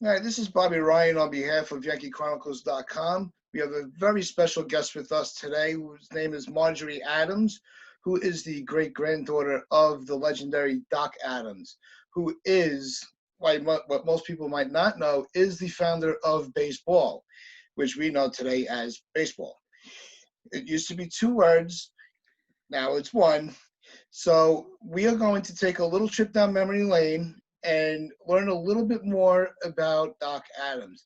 All right, this is Bobby Ryan on behalf of YankeeChronicles.com. We have a very special guest with us today, whose name is Marjorie Adams, who is the great-granddaughter of the legendary Doc Adams, who is, what most people might not know, is the founder of baseball, which we know today as baseball. It used to be two words, now it's one. So we are going to take a little trip down memory lane and learn a little bit more about Doc Adams.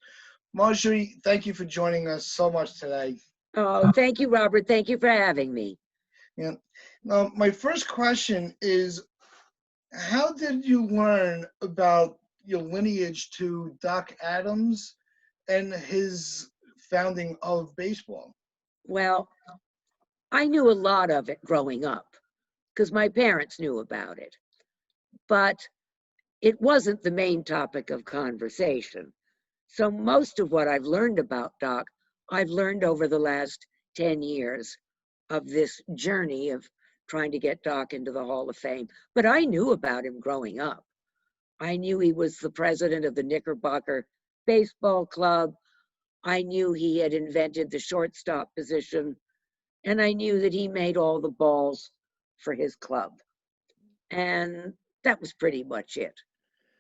Marjorie, thank you for joining us so much today. Oh, thank you, Robert. Thank you for having me. Yeah. Now, my first question is, how did you learn about your lineage to Doc Adams and his founding of baseball? Well, I knew a lot of it growing up because my parents knew about it, but it wasn't the main topic of conversation. So most of what I've learned about Doc, I've learned over the last 10 years of this journey of trying to get Doc into the Hall of Fame. But I knew about him growing up. I knew he was the president of the Knickerbocker Baseball Club. I knew he had invented the shortstop position, and I knew that he made all the balls for his club. And that was pretty much it.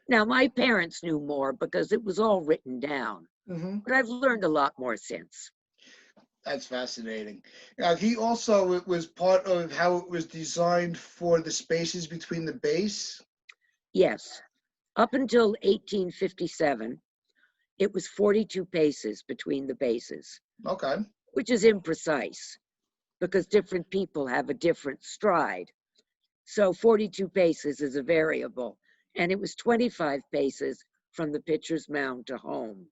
Now, my parents knew more because it was all written down, Mm-hmm. but I've learned a lot more since. That's fascinating. Now, he also it was part of how it was designed for the spaces between the base. Yes, up until 1857, it was 42 paces between the bases, Okay. which is imprecise because different people have a different stride. So 42 paces is a variable, and it was 25 paces from the pitcher's mound to home.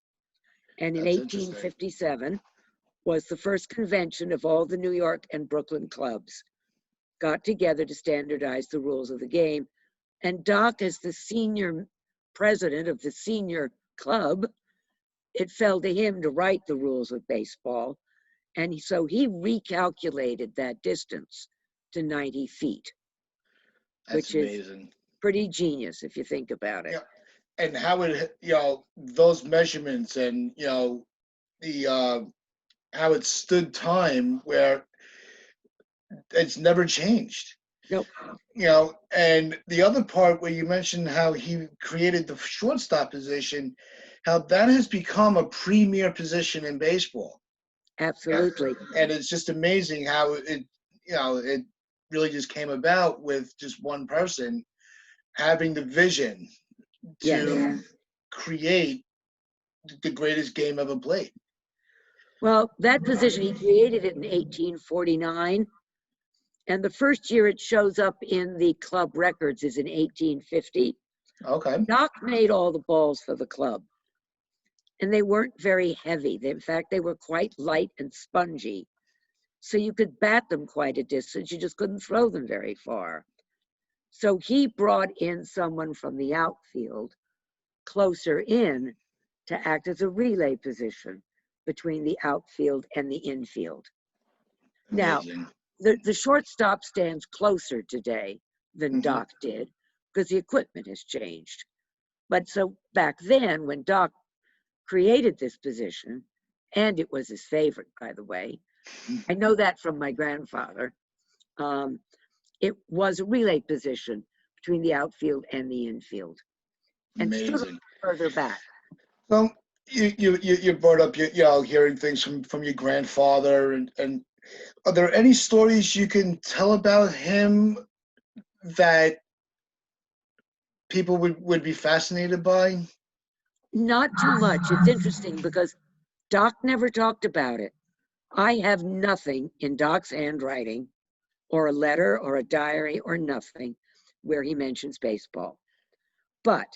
And in That's interesting. 1857 was the first convention of all the New York and Brooklyn clubs got together to standardize the rules of the game. And Doc, as the senior president of the senior club, it fell to him to write the rules of baseball. And so he recalculated that distance to 90 feet, That's which is amazing. pretty genius if you think about it. Yeah, and how it those measurements and the how it stood time where it's never changed. Nope. And the other part where you mentioned how he created the shortstop position, how that has become a premier position in baseball. Yeah. Absolutely. And it's just amazing how it really just came about with just one person having the vision Yes. to create the greatest game ever played. Well, that position, he created it in 1849. And the first year it shows up in the club records is in 1850. Okay. Doc made all the balls for the club, and they weren't very heavy. In fact, they were quite light and spongy. So you could bat them quite a distance, you just couldn't throw them very far. So he brought in someone from the outfield closer in to act as a relay position between the outfield and the infield. Now, Amazing. the shortstop stands closer today than Hmm. Doc did because the equipment has changed. But so back then, when Doc created this position, and it was his favorite, by the way, I know that from my grandfather, um, it was a relay position between the outfield and the infield and stood Amazing. further back. So you brought up hearing things from your grandfather and are there any stories you can tell about him that people would be fascinated by? Not too much. It's interesting because Doc never talked about it. I have nothing in Doc's handwriting or a letter or a diary or nothing where he mentions baseball. But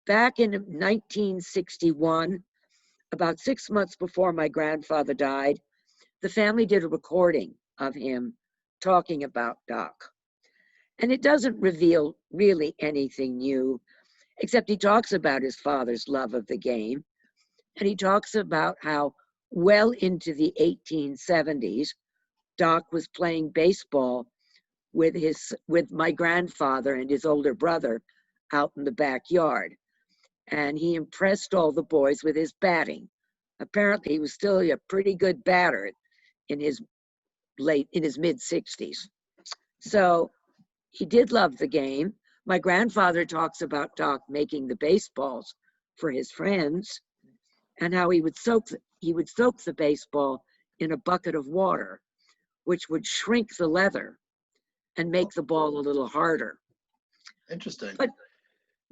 back in 1961, about 6 months before my grandfather died, the family did a recording of him talking about Doc. And it doesn't reveal really anything new, except he talks about his father's love of the game. And he talks about how well into the 1870s, Doc was playing baseball with my grandfather and his older brother out in the backyard. and he impressed all the boys with his batting. Apparently, he was still a pretty good batter in his mid 60s. So he did love the game. My grandfather talks about Doc making the baseballs for his friends, and how he would soak the baseball in a bucket of water, which would shrink the leather and make the ball a little harder. Interesting. But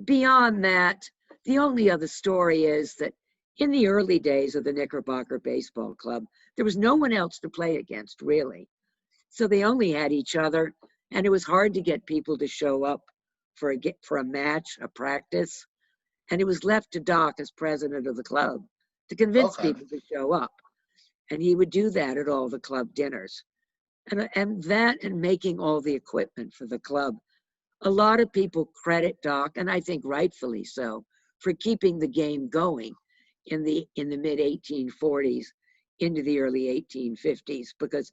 beyond that, the only other story is that in the early days of the Knickerbocker Baseball Club, there was no one else to play against, really. So they only had each other, and it was hard to get people to show up for a match, a practice. And it was left to Doc as president of the club to convince people to show up. And he would do that at all the club dinners. And making all the equipment for the club. A lot of people credit Doc, and I think rightfully so, for keeping the game going in the mid 1840s into the early 1850s, because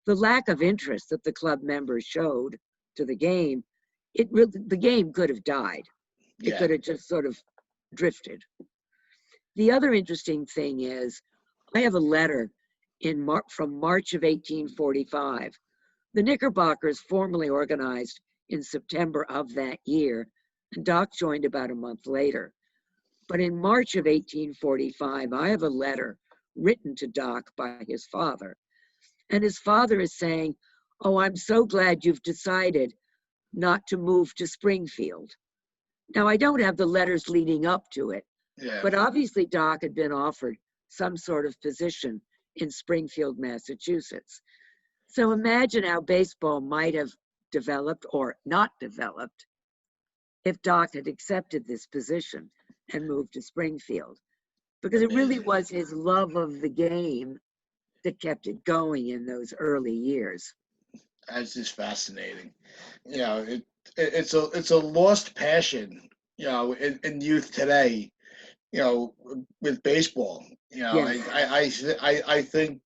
the lack of interest that the club members showed to the game, the game could have died. It could have just sort of drifted. The other interesting thing is, I have a letter from March of 1845. The Knickerbockers formally organized in September of that year, and Doc joined about a month later. But in March of 1845, I have a letter written to Doc by his father. And his father is saying, "Oh, I'm so glad you've decided not to move to Springfield." Now, I don't have the letters leading up to it, but obviously Doc had been offered some sort of position in Springfield, Massachusetts. So imagine how baseball might have developed or not developed if Doc had accepted this position and moved to Springfield, because it really was his love of the game that kept it going in those early years. That's just fascinating. It's a lost passion, in youth today, with baseball. Yes. I think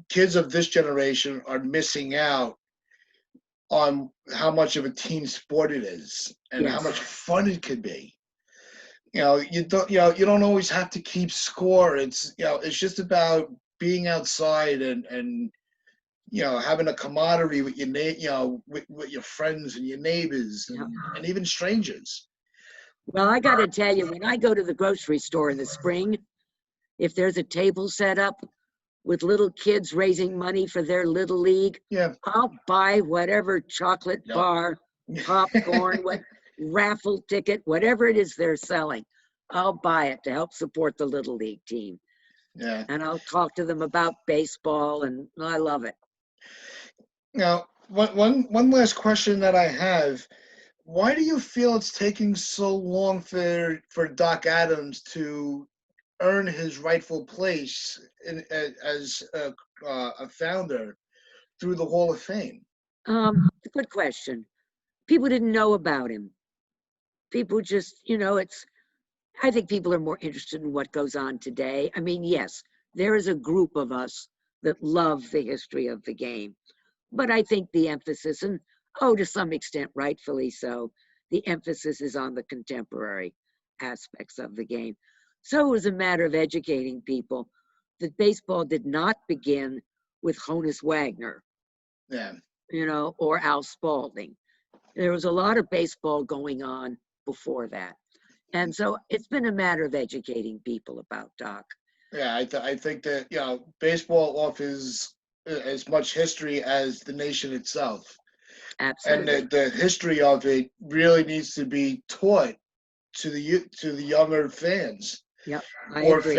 kids of this generation are missing out on how much of a team sport it is and how much fun it could be. You don't always have to keep score. It's just about being outside and having a camaraderie with with your friends and your neighbors and even strangers. Well, I got to tell you, when I go to the grocery store in the spring, if there's a table set up with little kids raising money for their little league, I'll buy whatever chocolate bar, popcorn, what raffle ticket, whatever it is they're selling. I'll buy it to help support the little league team. Yeah. And I'll talk to them about baseball, and I love it. Now, one last question that I have. Why do you feel it's taking so long for Doc Adams to earn his rightful place as a founder through the Hall of Fame? Good question. People didn't know about him. People just, I think people are more interested in what goes on today. I mean, yes, there is a group of us that love the history of the game. But I think the emphasis, and to some extent, rightfully so, the emphasis is on the contemporary aspects of the game. So it was a matter of educating people that baseball did not begin with Honus Wagner, or Al Spalding. There was a lot of baseball going on before that. And so it's been a matter of educating people about Doc. Yeah, I think that, baseball offers as much history as the nation itself. Absolutely. And the history of it really needs to be taught to the younger fans. Yeah, I agree.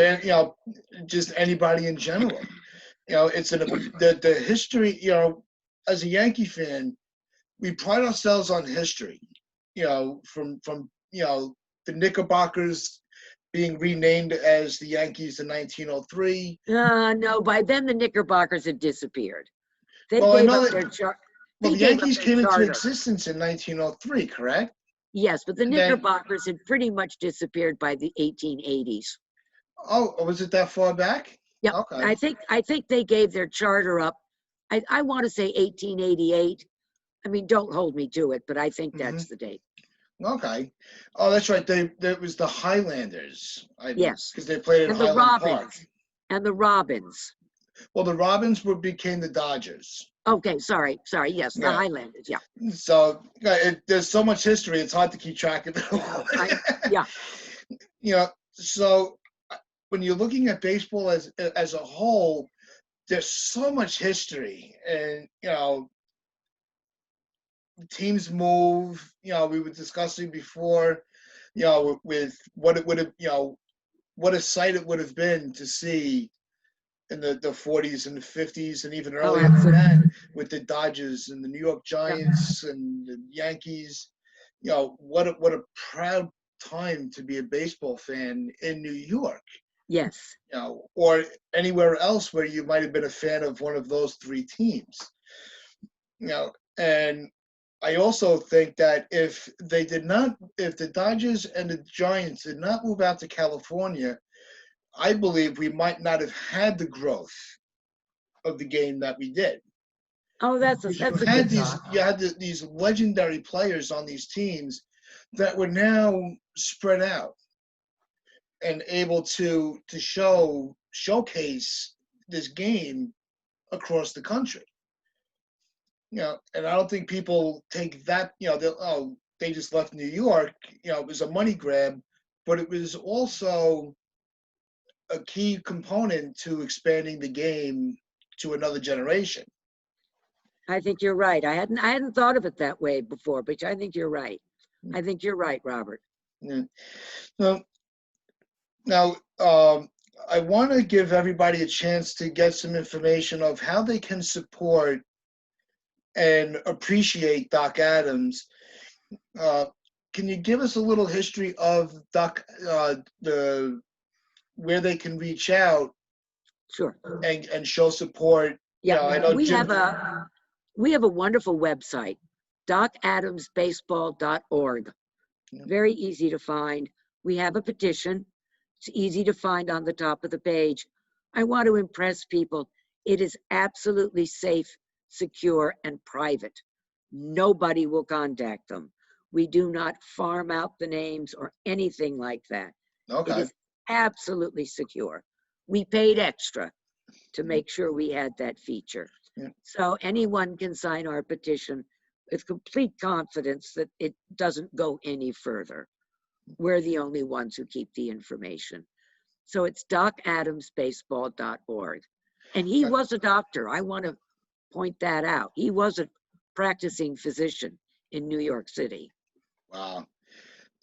Just anybody in general. It's the history. As a Yankee fan, we pride ourselves on history. From the Knickerbockers being renamed as the Yankees in 1903. No, by then the Knickerbockers had disappeared. They Well, gave up their chart. Well, the Yankees came into existence in 1903, correct? Yes, but the Knickerbockers had pretty much disappeared by the 1880s. Oh, was it that far back? Yeah, okay. I think they gave their charter up. I want to say 1888. I mean, don't hold me to it, but I think that's the date. Okay. Oh, that's right. That was the Highlanders. Yes. Because they played at And the Highland Park. Robins. And the Robins. Well, the Robins became the Dodgers. Okay, sorry. Yes, the Yeah. Highlanders. Yeah. So there's so much history; it's hard to keep track of it all. Yeah. You know, so when you're looking at baseball as a whole, there's so much history, and teams move. We were discussing before, with what it would have, what a sight it would have been to see in the 40s and the 50s and even earlier than that with the Dodgers and the New York Giants and the Yankees. What a proud time to be a baseball fan in New York. Yes. Or anywhere else where you might have been a fan of one of those three teams. And I also think that if the Dodgers and the Giants did not move out to California, I believe we might not have had the growth of the game that we did. Oh, that's a good thought. You had these legendary players on these teams that were now spread out and able to showcase this game across the country. And I don't think people take that, they just left New York, it was a money grab, but it was also a key component to expanding the game to another generation. I think you're right. I hadn't thought of it that way before, but I think you're right. I think you're right, Robert. Yeah. Now, I want to give everybody a chance to get some information of how they can support and appreciate Doc Adams. Can you give us a little history of Doc, where they can reach out? Sure. And show support. Yeah, I know we have a wonderful website, docadamsbaseball.org. Very easy to find. We have a petition. It's easy to find on the top of the page. I want to impress people. It is absolutely safe, secure, and private. Nobody will contact them. We do not farm out the names or anything like that. Okay. It is absolutely secure. We paid extra to make sure we had that feature. Yeah. So anyone can sign our petition with complete confidence that it doesn't go any further. We're the only ones who keep the information. So it's docadamsbaseball.org. And he was a doctor. I want to point that out. He was a practicing physician in New York City. Wow.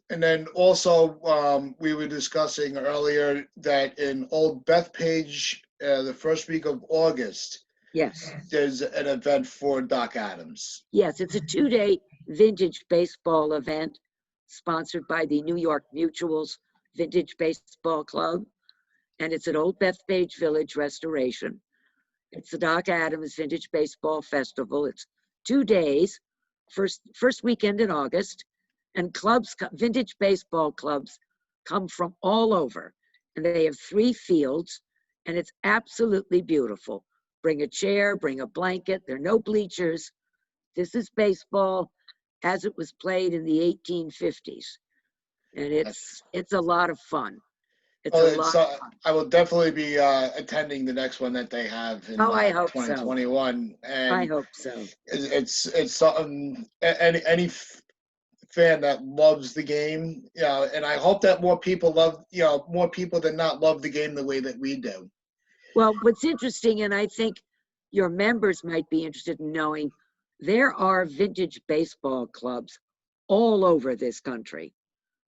And then also, we were discussing earlier that in Old Bethpage, the first week of August, yes, there's an event for Doc Adams. Yes, it's a 2-day vintage baseball event sponsored by the New York Mutuals Vintage Baseball Club. And it's at Old Bethpage Village Restoration. It's the Doc Adams Vintage Baseball Festival. It's 2 days, first weekend in August. And vintage baseball clubs come from all over. And they have 3 fields, and it's absolutely beautiful. Bring a chair, bring a blanket. There are no bleachers. This is baseball as it was played in the 1850s. And it's a lot of fun. I will definitely be attending the next one that they have in I hope 2021. So. And I hope so. It's something any fan that loves the game, and I hope that more people more people than not love the game the way that we do. Well, what's interesting, and I think your members might be interested in knowing, there are vintage baseball clubs all over this country.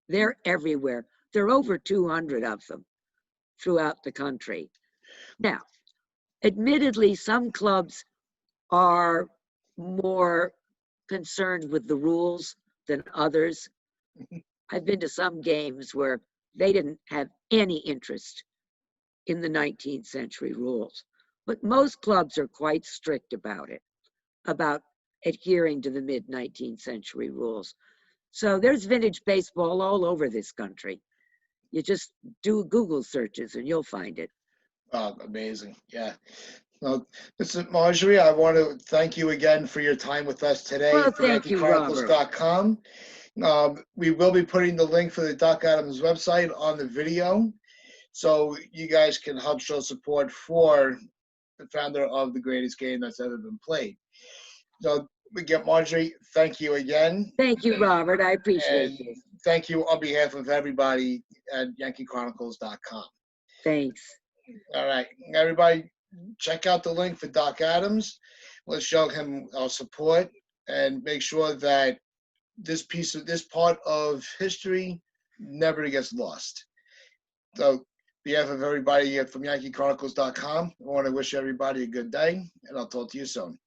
They're everywhere. There are over 200 of them throughout the country. Now, admittedly, some clubs are more concerned with the rules than others. I've been to some games where they didn't have any interest in the 19th century rules, but most clubs are quite strict about it, about adhering to the mid-19th century rules. So there's vintage baseball all over this country. You just do Google searches and you'll find it. Oh, amazing. Yeah. Well, listen, Marjorie, I want to thank you again for your time with us today. Well, thank you, Robert. YankeeChronicles.com. We will be putting the link for the Doc Adams website on the video, so you guys can help show support for the founder of the greatest game that's ever been played. So we get Marjorie, thank you again. Thank you, Robert. I appreciate And this. thank you on behalf of everybody at YankeeChronicles.com. Thanks. All right, everybody, check out the link for Doc Adams. Let's show him our support and make sure that this part of history never gets lost. So, on behalf of everybody from YankeeChronicles.com, I want to wish everybody a good day, and I'll talk to you soon.